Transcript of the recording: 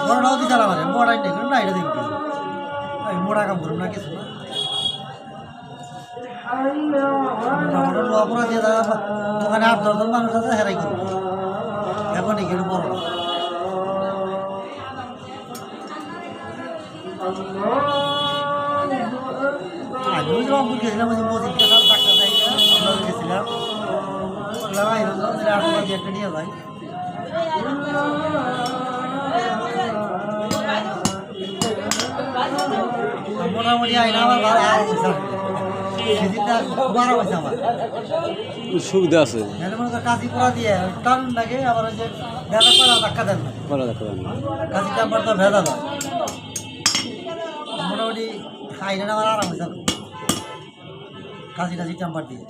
বড়টাও দিতে আমার বড়াই দেখুন না এটা দেখবি আমি মোড়া কাম করুন না কিছু না মোটামুটি লোয়া পড়া দিয়ে দোকানে 8-10 জন মানুষ আছে হেরাই করবো এখন এখানে বড় আমি ওই রংপুর গেছিলাম ওই মসজিদ গেছিলাম ডাক্তার গেছিলাম একটা নিয়ে যাই মোটামুটি আইনা আমার বারো হয়েছে আমার সুবিধা আছে কাশি পড়া দিয়ে টান লাগে আবার ওই যে ভেজা করা ধাক্কা দেন না কাশি চাম্পার তো ভেজা দেয় মোটামুটি আইনা আমার আরাম হয়েছে কাশি টাশি চাম্পার দিয়ে